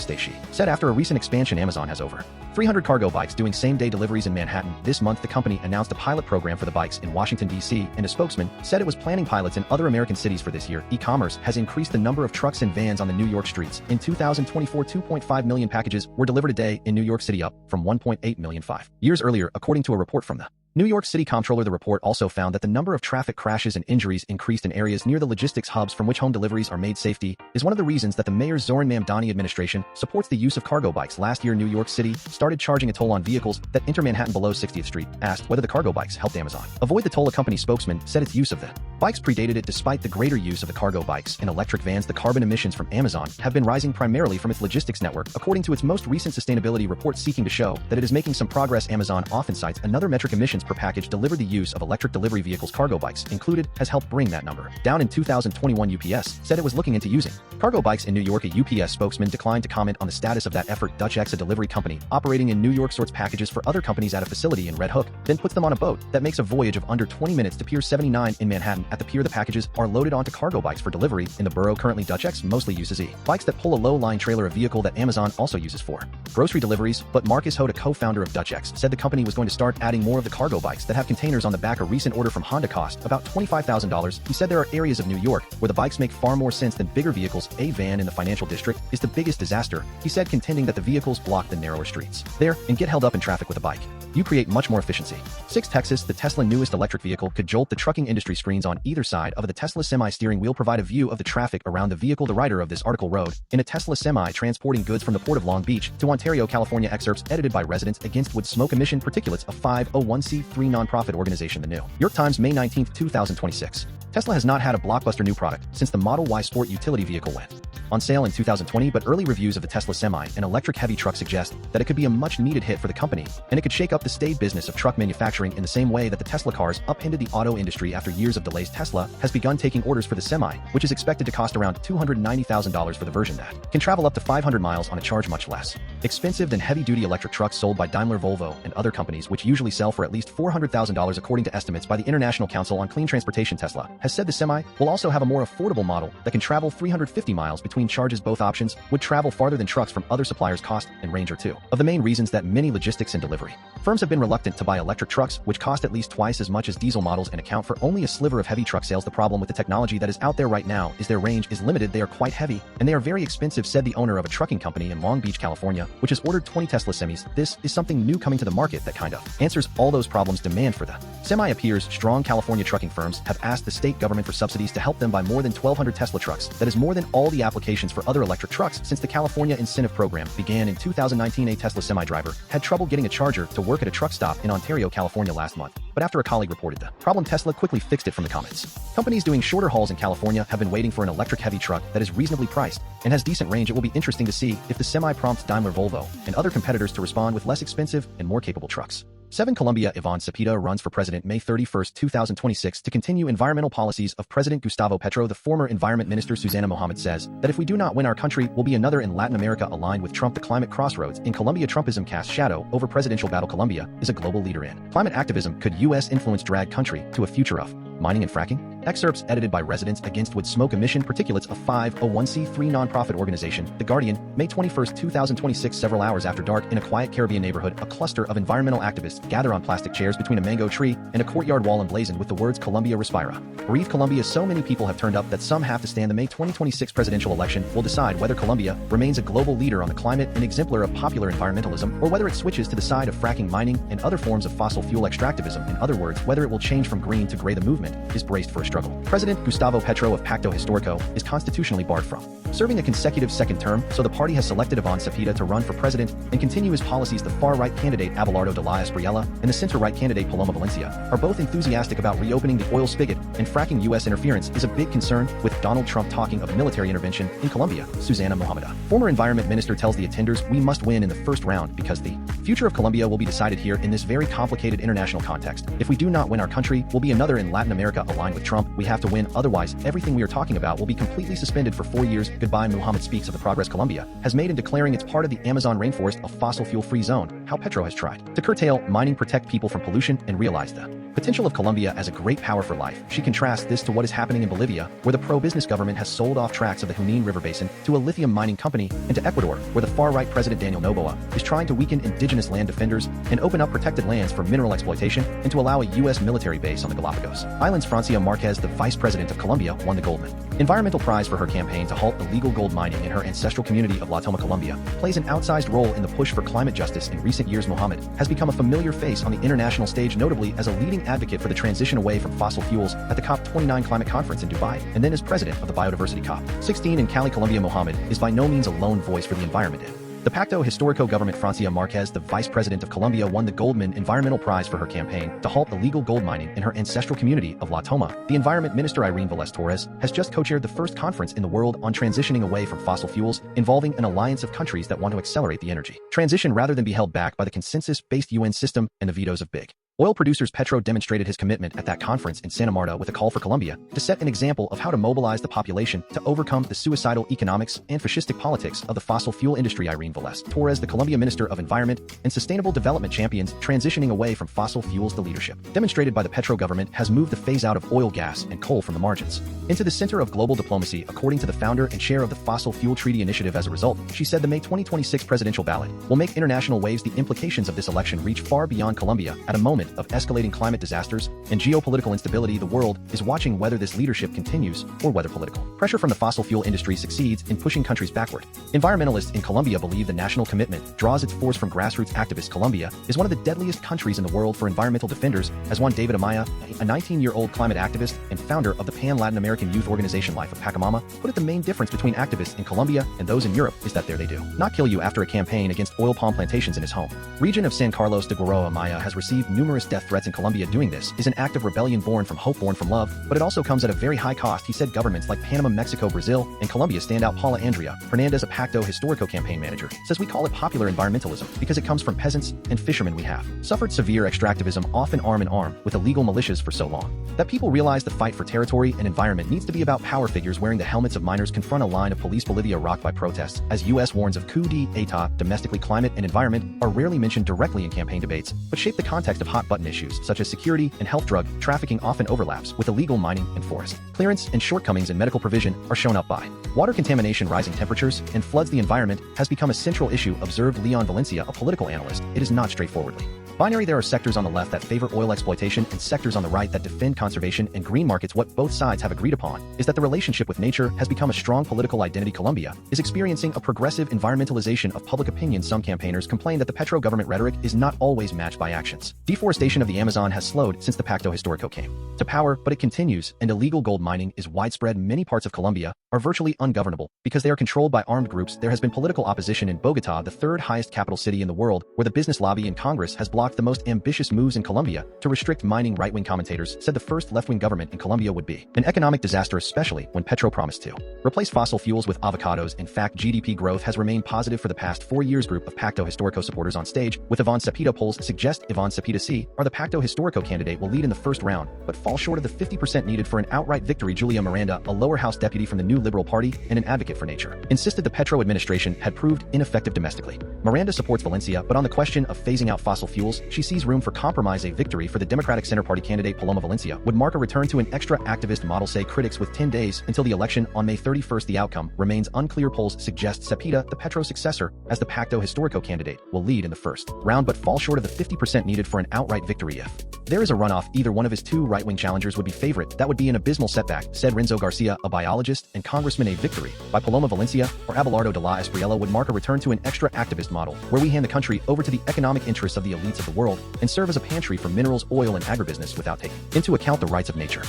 stay, she said. After a recent expansion, Amazon has over 300 cargo bikes doing same-day deliveries in Manhattan. This month, the company announced a pilot program for the bikes in Washington, D.C., and a spokesman said it was planning pilots in other American cities for this year. E-commerce has increased the number of trucks and vans on the New York streets. In 2024, 2.5 million packages were delivered a day in New York City, up from 1.8 million 5 years earlier, according to a report from the New York City Comptroller. The report also found that the number of traffic crashes and injuries increased in areas near the logistics hubs from which home deliveries are made. Safety is one of the reasons that the mayor's Zoran Mamdani administration supports the use of cargo bikes. Last year, New York City started charging a toll on vehicles that enter Manhattan below 60th Street. Asked whether the cargo bikes helped Amazon avoid the toll, a company spokesman said its use of the bikes predated it. Despite the greater use of the cargo bikes and electric vans, the carbon emissions from Amazon have been rising primarily from its logistics network, according to its most recent sustainability report, seeking to show that it is making some progress. Amazon often cites another metric, emissions per package delivered. The use of electric delivery vehicles, cargo bikes included, has helped bring that number down. In 2021, UPS said it was looking into using cargo bikes in New York. A UPS spokesman declined to comment on the status of that effort. DutchX, a delivery company operating in New York, sorts packages for other companies at a facility in Red Hook, then puts them on a boat that makes a voyage of under 20 minutes to Pier 79 in Manhattan. At the pier, the packages are loaded onto cargo bikes for delivery in the borough. Currently, DutchX mostly uses bikes that pull a low-line trailer, a vehicle that Amazon also uses for grocery deliveries. But Marcus Hoda, co-founder of DutchX, said the company was going to start adding more of the cargo bikes that have containers on the back. A recent order from Honda cost about $25,000. He said there are areas of New York where the bikes make far more sense than bigger vehicles. A van in the financial district is the biggest disaster, he said, contending that the vehicles block the narrower streets there and get held up in traffic. With a bike, you create much more efficiency. 6 Texas, the Tesla newest electric vehicle, could jolt the trucking industry. Screens on either side of the Tesla Semi steering wheel provide a view of the traffic around the vehicle. The writer of this article rode in a Tesla Semi transporting goods from the port of Long Beach to Ontario, California. Excerpts edited by residents against wood smoke emission particulates, a 501c3 nonprofit organization. The New York Times, May 19, 2026. Tesla has not had a blockbuster new product since the Model Y sport utility vehicle went on sale in 2020, but early reviews of the Tesla Semi, an electric heavy truck, suggest that it could be a much-needed hit for the company, and it could shake up the staid business of truck manufacturing in the same way that the Tesla cars upended the auto industry. After years of delays, Tesla has begun taking orders for the Semi, which is expected to cost around $290,000 for the version that can travel up to 500 miles on a charge, much less expensive than heavy-duty electric trucks sold by Daimler, Volvo, and other companies, which usually sell for at least $400,000 according to estimates by the International Council on Clean Transportation. Tesla has said the Semi will also have a more affordable model that can travel 350 miles between charges. Both options would travel farther than trucks from other suppliers. Cost and range are two of the main reasons that many logistics and delivery firms have been reluctant to buy electric trucks, which cost at least twice as much as diesel models and account for only a sliver of heavy truck sales. The problem with the technology that is out there right now is their range is limited. They are quite heavy and they are very expensive, said the owner of a trucking company in Long Beach, California, which has ordered 20 Tesla Semis. This is something new coming to the market that kind of answers all those problems. Demand for the Semi appears strong. California trucking firms have asked the state government for subsidies to help them buy more than 1,200 Tesla trucks. That is more than all the applications for other electric trucks since the California incentive program began in 2019. A Tesla Semi driver had trouble getting a charger to work at a truck stop in Ontario, California last month, but after a colleague reported the problem, Tesla quickly fixed it. From the comments, companies doing shorter hauls in California have been waiting for an electric heavy truck that is reasonably priced and has decent range. It will be interesting to see if the Semi prompts Daimler, Volvo, and other competitors to respond with less expensive and more capable trucks. 7 Colombia, Iván Cepeda runs for president May 31, 2026 to continue environmental policies of President Gustavo Petro. The former environment minister Susana Mohammed says that if we do not win, our country will be another in Latin America aligned with Trump. The climate crossroads in Colombia, Trumpism casts shadow over presidential battle. Colombia is a global leader in climate activism. Could U.S. influence drag country to a future of mining and fracking? Excerpts edited by residents against wood smoke emission particulates, a 501c3 nonprofit organization. The Guardian, May 21, 2026. Several hours after dark in a quiet Caribbean neighborhood, a cluster of environmental activists gather on plastic chairs between a mango tree and a courtyard wall emblazoned with the words Colombia Respira. Bereave Colombia. So many people have turned up that some have to stand. The May 2026 presidential election will decide whether Colombia remains a global leader on the climate, an exemplar of popular environmentalism, or whether it switches to the side of fracking, mining, and other forms of fossil fuel extractivism. In other words, whether it will change from green to gray. The movement movement is braced for a struggle. President Gustavo Petro of Pacto Histórico is constitutionally barred from serving a consecutive second term, so the party has selected Iván Cepeda to run for president and continue his policies. The far-right candidate Abelardo de la Espriella and the center-right candidate Paloma Valencia are both enthusiastic about reopening the oil spigot, and fracking U.S. interference is a big concern, with Donald Trump talking of military intervention in Colombia. Susana Mohameda, former environment minister, tells the attenders, "We must win in the first round because the future of Colombia will be decided here in this very complicated international context. If we do not win, our country will be another in Latin America aligned with Trump. We have to win, otherwise everything we are talking about will be completely suspended for 4 years. Goodbye." Mohammed speaks of the progress Colombia has made in declaring its part of the Amazon rainforest a fossil fuel-free zone, how Petro has tried to curtail mining, protect people from pollution, and realize the potential of Colombia as a great power for life. She contrasts this to what is happening in Bolivia, where the pro-business government has sold off tracts of the Junín River Basin to a lithium mining company, and to Ecuador, where the far-right President Daniel Noboa is trying to weaken indigenous land defenders and open up protected lands for mineral exploitation, and to allow a U.S. military base on the Galapagos Islands. Francia Marquez, the vice president of Colombia, won the Goldman Environmental Prize for her campaign to halt illegal gold mining in her ancestral community of La Toma. Colombia plays an outsized role in the push for climate justice in recent years. Mohammed has become a familiar face on the international stage, notably as a leading advocate for the transition away from fossil fuels at the COP29 climate conference in Dubai, and then as president of the Biodiversity COP16 in Cali, Colombia. Mohammed is by no means a lone voice for the environment. The Pacto Histórico government. Francia Marquez, the vice president of Colombia, won the Goldman Environmental Prize for her campaign to halt illegal gold mining in her ancestral community of La Toma. The environment minister, Irene Vélez Torres, has just co-chaired the first conference in the world on transitioning away from fossil fuels, involving an alliance of countries that want to accelerate the energy transition rather than be held back by the consensus-based UN system and the vetoes of big oil producers. Petro demonstrated his commitment at that conference in Santa Marta with a call for Colombia to set an example of how to mobilize the population to overcome the suicidal economics and fascistic politics of the fossil fuel industry. Irene Vélez Torres, the Colombia Minister of Environment and Sustainable Development, champions transitioning away from fossil fuels. The leadership demonstrated by the Petro government has moved the phase-out of oil, gas, and coal from the margins into the center of global diplomacy, according to the founder and chair of the Fossil Fuel Treaty Initiative. As a result, she said, the May 2026 presidential ballot will make international waves. The implications of this election reach far beyond Colombia. At a moment of escalating climate disasters and geopolitical instability, the world is watching whether this leadership continues or whether political pressure from the fossil fuel industry succeeds in pushing countries backward. Environmentalists in Colombia believe the national commitment draws its force from grassroots activists. Colombia is one of the deadliest countries in the world for environmental defenders, as Juan David Amaya, a 19-year-old climate activist and founder of the Pan-Latin American youth organization Life of Pacamama, put it. The main difference between activists in Colombia and those in Europe is that there they do not kill you after a campaign against oil palm plantations in his home region of San Carlos de Guaró. Amaya has received numerous death threats in Colombia. Doing this is an act of rebellion born from hope, born from love, but it also comes at a very high cost. He said governments like Panama, Mexico, Brazil, and Colombia stand out. Paula Andrea Hernandez, a Pacto Histórico campaign manager, says, "We call it popular environmentalism because it comes from peasants and fishermen. We have suffered severe extractivism, often arm in arm with illegal militias, for so long that people realize the fight for territory and environment needs to be about power figures wearing the helmets of miners confront a line of police. Bolivia rocked by protests as U.S. warns of coup d'etat. Domestically, climate and environment are rarely mentioned directly in campaign debates, but shape the context of hot-button issues such as security and health. Drug trafficking often overlaps with illegal mining and forest clearance, and shortcomings in medical provision are shown up by water contamination. Rising temperatures and floods. The environment has become a central issue," observed Leon Valencia, a political analyst. "It is not straightforwardly binary. There are sectors on the left that favor oil exploitation and sectors on the right that defend conservation and green markets. What both sides have agreed upon is that the relationship with nature has become a strong political identity. Colombia is experiencing a progressive environmentalization of public opinion. Some campaigners complain that the Petro government rhetoric is not always matched by actions. Deforestation of the Amazon has slowed since the Pacto Histórico came to power, but it continues, and illegal gold mining is widespread. Many parts of Colombia are virtually ungovernable because they are controlled by armed groups. There has been political opposition in Bogotá, the third highest capital city in the world, where the business lobby in Congress has blocked the most ambitious moves in Colombia to restrict mining. Right-wing commentators said the first left-wing government in Colombia would be an economic disaster, especially when Petro promised to replace fossil fuels with avocados. In fact, GDP growth has remained positive for the past 4 years. Group of Pacto Histórico supporters on stage with Iván Cepeda. Polls suggest Iván Cepeda C, or the Pacto Histórico candidate, will lead in the first round, but fall short of the 50% needed for an outright victory. Julia Miranda, a lower house deputy from the New Liberal Party and an advocate for nature, insisted the Petro administration had proved ineffective domestically. Miranda supports Valencia, but on the question of phasing out fossil fuels, she sees room for compromise. A victory for the Democratic Center Party candidate Paloma Valencia would mark a return to an extra activist model, say critics, with 10 days until the election on May 31st. The outcome remains unclear. Polls suggest Cepeda, the Petro successor, as the Pacto Histórico candidate, will lead in the first round, but fall short of the 50% needed for an outright victory. If there is a runoff, either one of his two right-wing challengers would be favorite. That would be an abysmal setback, said Renzo Garcia, a biologist and congressman. A victory by Paloma Valencia or Abelardo de la Espriella would mark a return to an extra activist model, where we hand the country over to the economic interests of the elites of of the world and serve as a pantry for minerals, oil, and agribusiness without taking into account the rights of nature.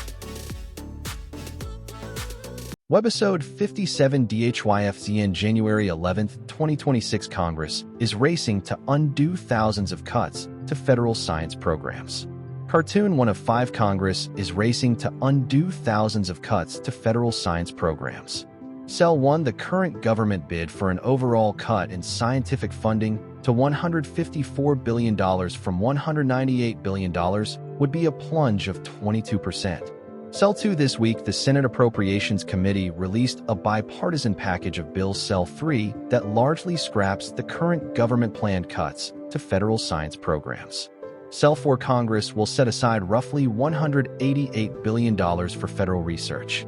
Webisode 57DHYFZN January 11, 2026 Congress is racing to undo thousands of cuts to federal science programs. Cartoon 1 of 5 Congress is racing to undo thousands of cuts to federal science programs. Cell 1 The current government bid for an overall cut in scientific funding to $154 billion from $198 billion would be a plunge of 22%. Cell 2 This week, the Senate Appropriations Committee released a bipartisan package of bills Cell 3 that largely scraps the current government-planned cuts to federal science programs. Cell 4 Congress will set aside roughly $188 billion for federal research.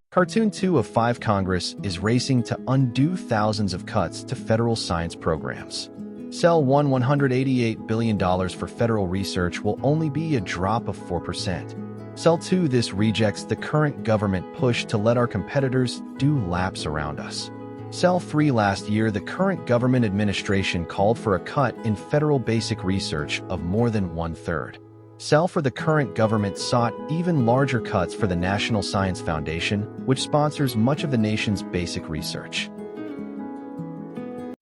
Cartoon 2 of 5 Congress is racing to undo thousands of cuts to federal science programs. Cell 1 $188 billion for federal research will only be a drop of 4%. Cell 2 This rejects the current government push to let our competitors do laps around us. Cell 3 Last year, the current government administration called for a cut in federal basic research of more than 1/3. Cell 4 The current government sought even larger cuts for the National Science Foundation, which sponsors much of the nation's basic research.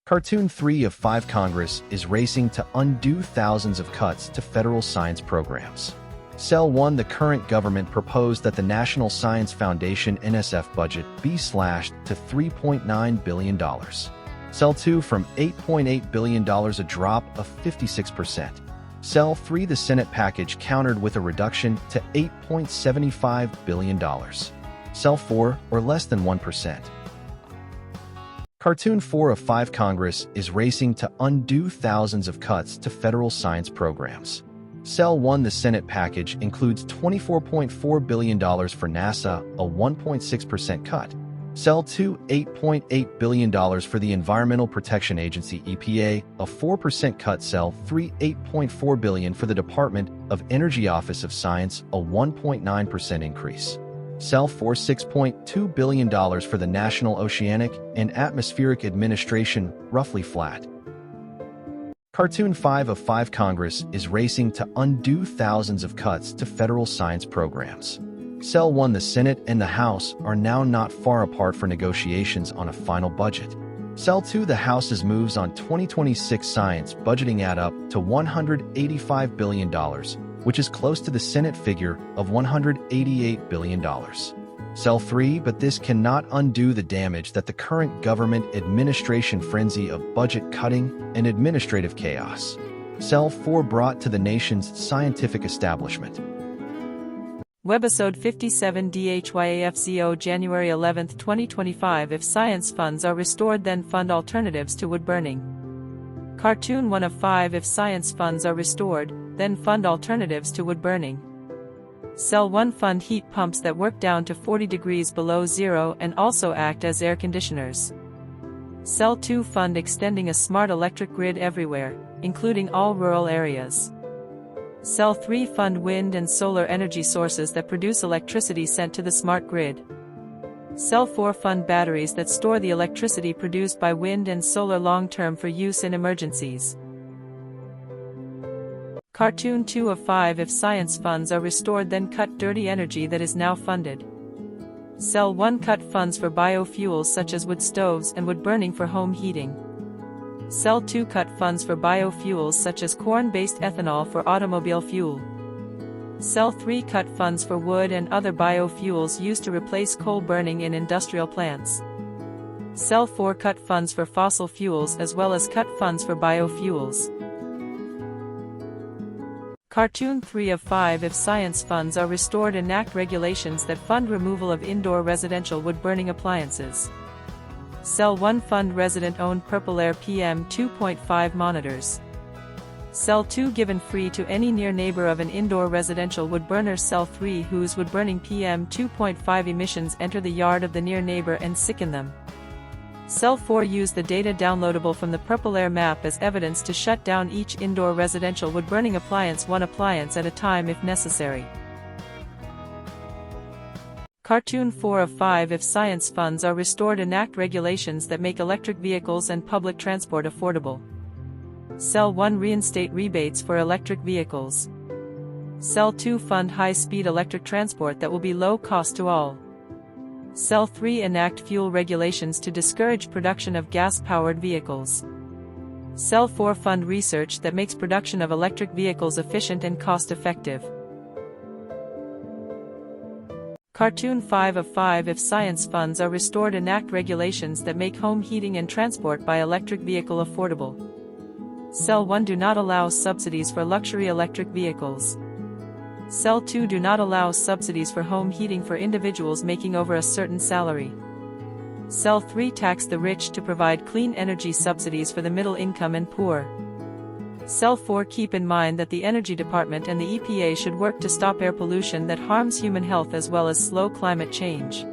Cartoon 3 of 5 Congress is racing to undo thousands of cuts to federal science programs. Cell 1 The current government proposed that the National Science Foundation NSF budget be slashed to $3.9 billion. Cell 2 from $8.8 billion, a drop of 56%. Cell 3 The Senate package countered with a reduction to $8.75 billion. Cell 4 or less than 1%. Cartoon 4 of 5 Congress is racing to undo thousands of cuts to federal science programs. Cell 1 The Senate package includes $24.4 billion for NASA, a 1.6% cut. Cell 2 $8.8 billion for the Environmental Protection Agency EPA, a 4% cut. Cell 3 $8.4 billion for the Department of Energy Office of Science, a 1.9% increase. Cell 4 $6.2 billion for the National Oceanic and Atmospheric Administration, roughly flat. Cartoon 5 of 5 Congress is racing to undo thousands of cuts to federal science programs. Cell 1 The Senate and the House are now not far apart for negotiations on a final budget. Cell 2 The House's moves on 2026 science budgeting add up to $185 billion, which is close to the Senate figure of $188 billion. Cell 3 But this cannot undo the damage that the current government administration frenzy of budget cutting and administrative chaos. Cell 4 brought to the nation's scientific establishment. Webisode 57DHYAFZO January 11, 2025 If science funds are restored, then fund alternatives to wood burning. Cartoon 1 of 5 If science funds are restored, then fund alternatives to wood burning. Cell 1 Fund heat pumps that work down to 40 degrees below zero and also act as air conditioners. Cell 2 Fund extending a smart electric grid everywhere, including all rural areas. Cell 3 Fund wind and solar energy sources that produce electricity sent to the smart grid. Cell 4 Fund batteries that store the electricity produced by wind and solar long-term for use in emergencies. Cartoon 2 of 5 If science funds are restored, then cut dirty energy that is now funded. Cell 1 Cut funds for biofuels such as wood stoves and wood burning for home heating. Cell 2 Cut funds for biofuels such as corn-based ethanol for automobile fuel. Cell 3 Cut funds for wood and other biofuels used to replace coal burning in industrial plants. Cell 4 Cut funds for fossil fuels as well as cut funds for biofuels. Cartoon 3 of 5 If science funds are restored, enact regulations that fund removal of indoor residential wood-burning appliances. Cell 1 Fund resident-owned Purple Air PM 2.5 monitors. Cell 2 Given free to any near neighbor of an indoor residential wood burner. Cell 3 Whose wood-burning PM 2.5 emissions enter the yard of the near neighbor and sicken them. Cell 4 Use the data downloadable from the Purple Air map as evidence to shut down each indoor residential wood-burning appliance, one appliance at a time if necessary. Cartoon 4 of 5 If science funds are restored, enact regulations that make electric vehicles and public transport affordable. Cell 1 reinstate rebates for electric vehicles. Cell 2 fund high-speed electric transport that will be low cost to all. Cell 3 enact fuel regulations to discourage production of gas-powered vehicles. Cell 4 fund research that makes production of electric vehicles efficient and cost-effective. Cartoon 5 of 5 If science funds are restored, enact regulations that make home heating and transport by electric vehicle affordable. Cell 1 do not allow subsidies for luxury electric vehicles. Cell 2 do not allow subsidies for home heating for individuals making over a certain salary. Cell 3 tax the rich to provide clean energy subsidies for the middle income and poor. Cell 4 keep in mind that the Energy Department and the EPA should work to stop air pollution that harms human health as well as slow climate change.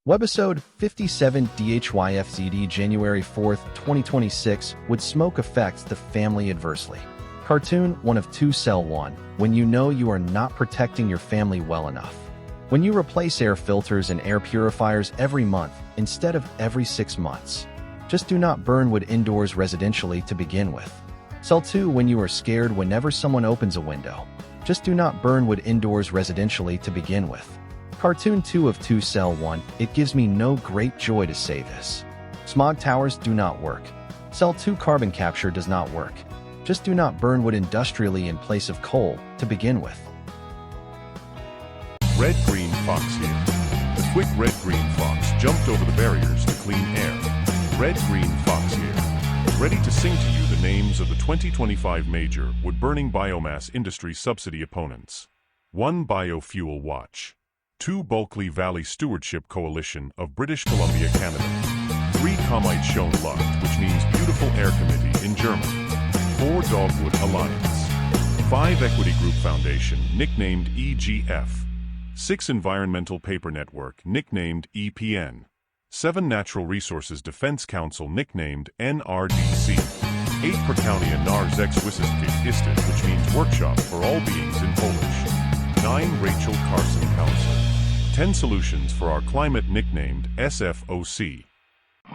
Webisode 57DHYFZD January 4th, 2026 Would smoke affect the family adversely? Cartoon 1 of 2 Cell 1 When you know you are not protecting your family well enough. When you replace air filters and air purifiers every month instead of every 6 months. Just do not burn wood indoors residentially to begin with. Cell 2 When you are scared whenever someone opens a window. Just do not burn wood indoors residentially to begin with. Cartoon 2 of 2 Cell 1 It gives me no great joy to say this. Smog towers do not work. Cell 2 Carbon capture does not work. Just do not burn wood industrially in place of coal to begin with. Red Green Fox here. The quick Red Green Fox jumped over the barriers to clean air. Red Green Fox here. Ready to sing to you the names of the 2025 major wood-burning biomass industry subsidy opponents. 1 Biofuel Watch. 2 Bulkley Valley Stewardship Coalition of British Columbia, Canada. 3 Comite Schoen Luft, which means Beautiful Air Committee in German. 4 Dogwood Alliance. 5 Equity Group Foundation, nicknamed EGF. 6 Environmental Paper Network, nicknamed EPN. 7 Natural Resources Defense Council, nicknamed NRDC. 8 Prakaunia Narzexwissenskap Istet, which means Workshop for All Beings in Polish. 9 Rachel Carson Council. 10 Solutions for Our Climate, nicknamed SFOC.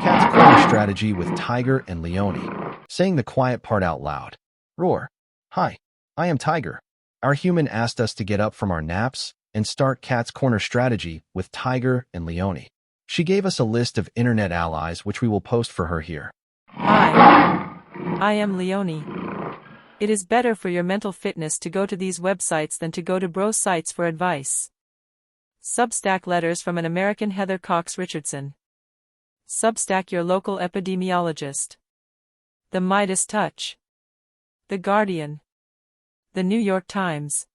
Cat's corner strategy with Tiger and Leone. Saying the quiet part out loud. Roar. Hi, I am Tiger. Our human asked us to get up from our naps and start Cat's corner strategy with Tiger and Leone. She gave us a list of internet allies which we will post for her here. Hi, I am Leone. It is better for your mental fitness to go to these websites than to go to bro sites for advice. Substack letters from an American Heather Cox Richardson. Substack your local epidemiologist. The Midas Touch. The Guardian. The New York Times.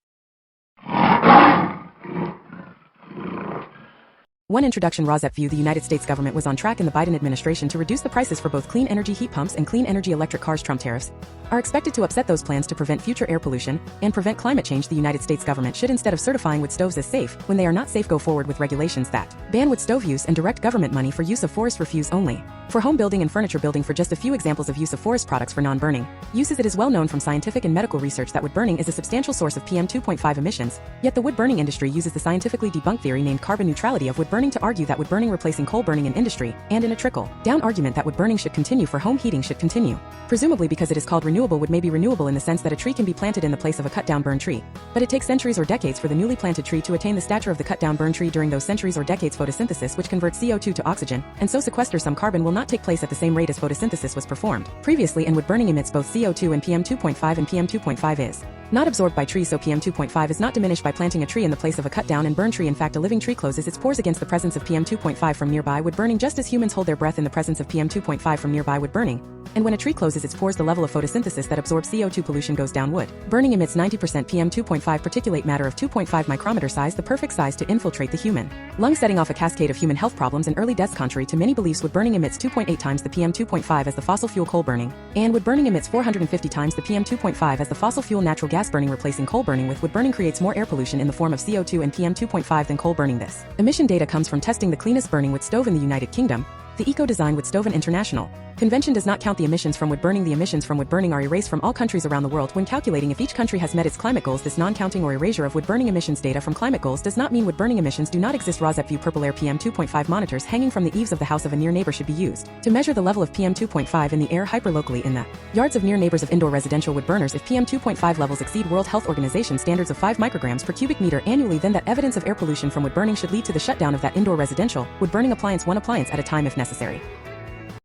One introduction. View. The United States government was on track in the Biden administration to reduce the prices for both clean energy heat pumps and clean energy electric cars. Trump tariffs are expected to upset those plans to prevent future air pollution and prevent climate change. The United States government should, instead of certifying wood stoves as safe when they are not safe, go forward with regulations that ban wood stove use and direct government money for use of forest refuse only. For home building and furniture building, for just a few examples of use of forest products for non-burning uses. It is well known from scientific and medical research that wood burning is a substantial source of PM 2.5 emissions, yet the wood burning industry uses the scientifically debunked theory named carbon neutrality of wood burning to argue that wood burning replacing coal burning in industry, and in a trickle-down argument that wood burning should continue for home heating should continue. Presumably because it is called renewable, wood may be renewable in the sense that a tree can be planted in the place of a cut-down burned tree. But it takes centuries or decades for the newly planted tree to attain the stature of the cut-down burned tree. During those centuries or decades, photosynthesis, which converts CO2 to oxygen, and so sequesters some carbon, will not take place at the same rate as photosynthesis was performed previously, and wood burning emits both CO2 and PM 2.5, and PM 2.5 is not absorbed by trees, so PM 2.5 is not diminished by planting a tree in the place of a cut down and burn tree. In fact, a living tree closes its pores against the presence of PM 2.5 from nearby wood burning, just as humans hold their breath in the presence of PM 2.5 from nearby wood burning. And when a tree closes its pores, the level of photosynthesis that absorbs CO2 pollution goes down. Wood burning emits 90% PM 2.5 particulate matter of 2.5 micrometer size, the perfect size to infiltrate the human lung, setting off a cascade of human health problems and early deaths. Contrary to many beliefs, wood burning emits 2.8 times the PM 2.5 as the fossil fuel coal burning, and wood burning emits 450 times the PM 2.5 as the fossil fuel natural gas burning. Replacing coal burning with wood burning creates more air pollution in the form of CO2 and PM 2.5 than coal burning. This emission data comes from testing the cleanest burning wood stove in the United Kingdom, the Eco Design Wood Stove International. Convention does not count the emissions from wood burning. The emissions from wood burning are erased from all countries around the world when calculating if each country has met its climate goals. This non-counting or erasure of wood burning emissions data from climate goals does not mean wood burning emissions do not exist. Rosepview purple air PM 2.5 monitors hanging from the eaves of the house of a near neighbor should be used to measure the level of PM 2.5 in the air hyperlocally in the yards of near neighbors of indoor residential wood burners. If PM 2.5 levels exceed World Health Organization standards of 5 micrograms per cubic meter annually, then that evidence of air pollution from wood burning should lead to the shutdown of that indoor residential wood burning appliance, one appliance at a time if necessary.